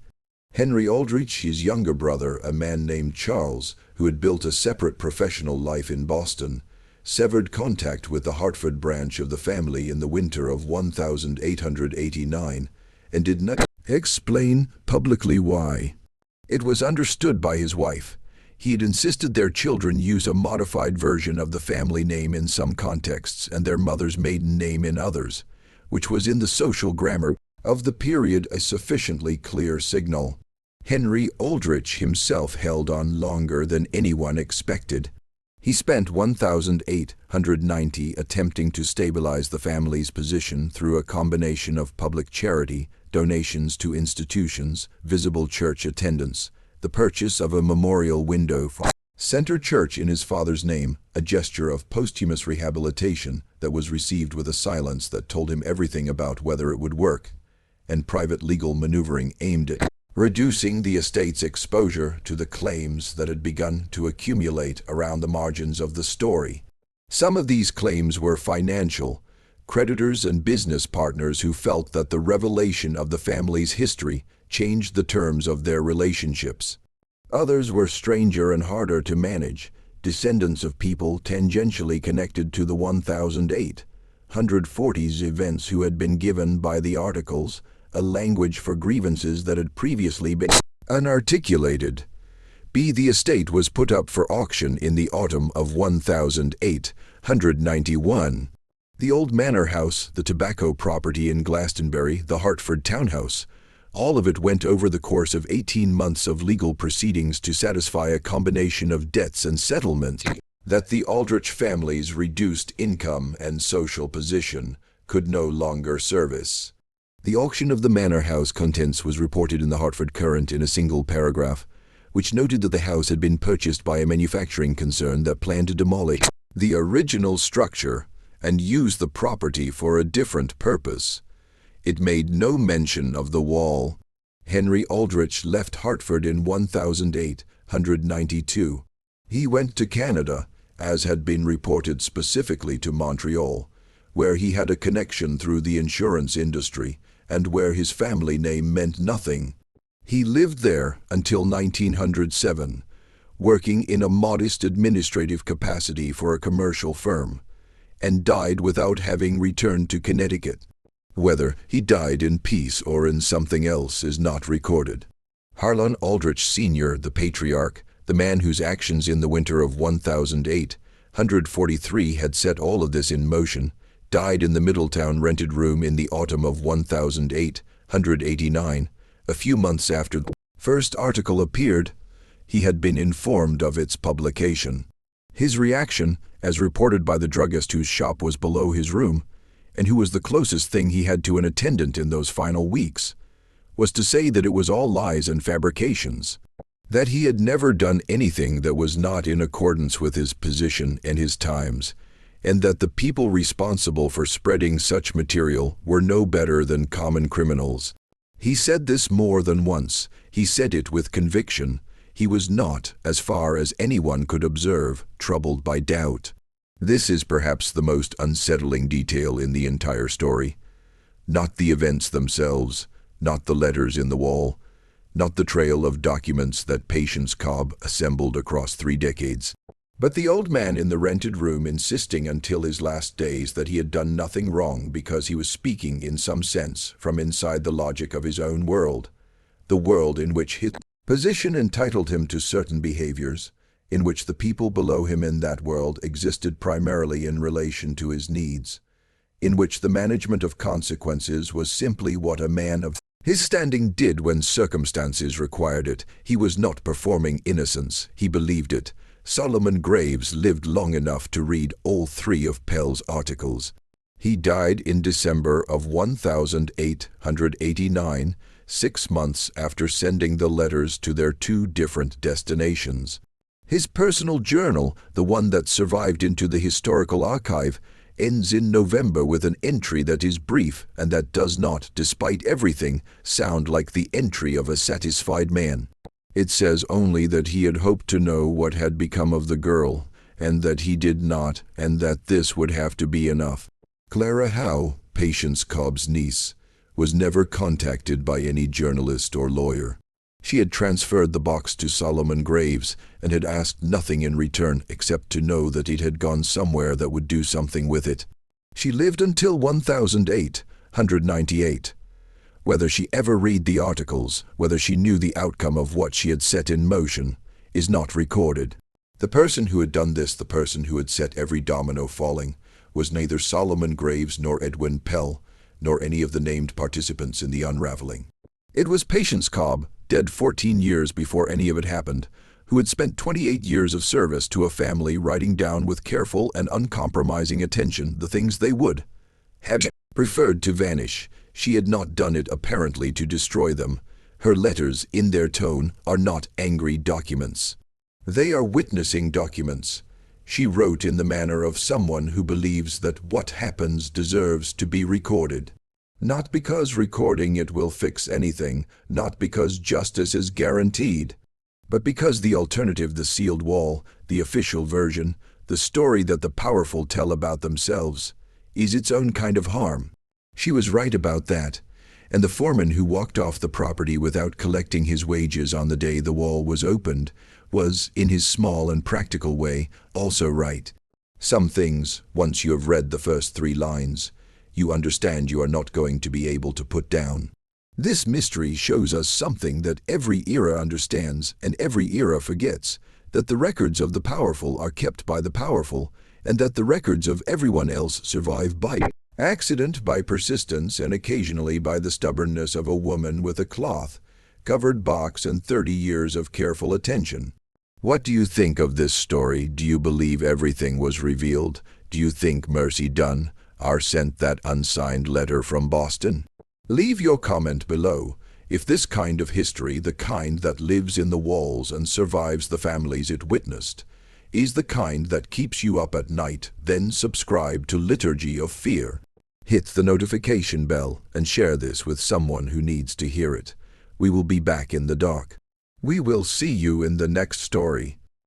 Henry Aldrich, his younger brother, a man named Charles, who had built a separate professional life in Boston, severed contact with the Hartford branch of the family in the winter of 1889 and did not explain publicly why. It was understood by his wife. He had insisted their children use a modified version of the family name in some contexts and their mother's maiden name in others, which was in the social grammar of the period a sufficiently clear signal. Henry Aldrich himself held on longer than anyone expected. He spent 1890 attempting to stabilize the family's position through a combination of public charity, donations to institutions, visible church attendance, the purchase of a memorial window for Center Church in his father's name, a gesture of posthumous rehabilitation that was received with a silence that told him everything about whether it would work, and private legal maneuvering aimed at reducing the estate's exposure to the claims that had begun to accumulate around the margins of the story. Some of these claims were financial, creditors and business partners who felt that the revelation of the family's history changed the terms of their relationships. Others were stranger and harder to manage, descendants of people tangentially connected to the 1840s events who had been given by the articles a language for grievances that had previously been unarticulated. B. The estate was put up for auction in the autumn of 1891. The old manor house, the tobacco property in Glastonbury, the Hartford townhouse, all of it went over the course of 18 months of legal proceedings to satisfy a combination of debts and settlements that the Aldrich family's reduced income and social position could no longer service. The auction of the manor house contents was reported in the Hartford Courant in a single paragraph, which noted that the house had been purchased by a manufacturing concern that planned to demolish the original structure and use the property for a different purpose. It made no mention of the wall. Henry Aldrich left Hartford in 1892. He went to Canada, as had been reported, specifically to Montreal, where he had a connection through the insurance industry and where his family name meant nothing. He lived there until 1907, working in a modest administrative capacity for a commercial firm, and died without having returned to Connecticut. Whether he died in peace or in something else is not recorded. Harlan Aldrich Sr., the patriarch, the man whose actions in the winter of 1843 had set all of this in motion, died in the Middletown rented room in the autumn of 1889, a few months after the first article appeared. He had been informed of its publication. His reaction, as reported by the druggist whose shop was below his room, and who was the closest thing he had to an attendant in those final weeks, was to say that it was all lies and fabrications, that he had never done anything that was not in accordance with his position and his times, and that the people responsible for spreading such material were no better than common criminals. He said this more than once. He said it with conviction. He was not, as far as anyone could observe, troubled by doubt. This is perhaps the most unsettling detail in the entire story. Not the events themselves, not the letters in the wall, not the trail of documents that Patience Cobb assembled across 3 decades, but the old man in the rented room insisting until his last days that he had done nothing wrong because he was speaking in some sense from inside the logic of his own world, the world in which his position entitled him to certain behaviors, in which the people below him in that world existed primarily in relation to his needs, in which the management of consequences was simply what a man of his standing did when circumstances required it. He was not performing innocence, he believed it. Solomon Graves lived long enough to read all 3 of Pell's articles. He died in December of 1889, 6 months after sending the letters to their 2 different destinations. His personal journal, the one that survived into the historical archive, ends in November with an entry that is brief and that does not, despite everything, sound like the entry of a satisfied man. It says only that he had hoped to know what had become of the girl, and that he did not, and that this would have to be enough. Clara Howe, Patience Cobb's niece, was never contacted by any journalist or lawyer. She had transferred the box to Solomon Graves and had asked nothing in return except to know that it had gone somewhere that would do something with it. She lived until 1898. Whether she ever read the articles, whether she knew the outcome of what she had set in motion, is not recorded. The person who had done this, the person who had set every domino falling, was neither Solomon Graves nor Edwin Pell, nor any of the named participants in the unraveling. It was Patience Cobb, dead 14 years before any of it happened, who had spent 28 years of service to a family, writing down with careful and uncompromising attention the things they would have preferred to vanish. She had not done it apparently to destroy them. Her letters, in their tone, are not angry documents. They are witnessing documents. She wrote in the manner of someone who believes that what happens deserves to be recorded. Not because recording it will fix anything, not because justice is guaranteed, but because the alternative, the sealed wall, the official version, the story that the powerful tell about themselves, is its own kind of harm. She was right about that, and the foreman who walked off the property without collecting his wages on the day the wall was opened was, in his small and practical way, also right. Some things, once you have read the first 3 lines, you understand you are not going to be able to put down. This mystery shows us something that every era understands and every era forgets, that the records of the powerful are kept by the powerful, and that the records of everyone else survive by accident, by persistence, and occasionally by the stubbornness of a woman with a cloth-covered box and 30 years of careful attention. What do you think of this story? Do you believe everything was revealed? Do you think Mercy Dunn sent that unsigned letter from Boston? Leave your comment below. If this kind of history, the kind that lives in the walls and survives the families it witnessed, is the kind that keeps you up at night, then subscribe to Liturgy of Fear. Hit the notification bell and share this with someone who needs to hear it. We will be back in the dark. We will see you in the next story.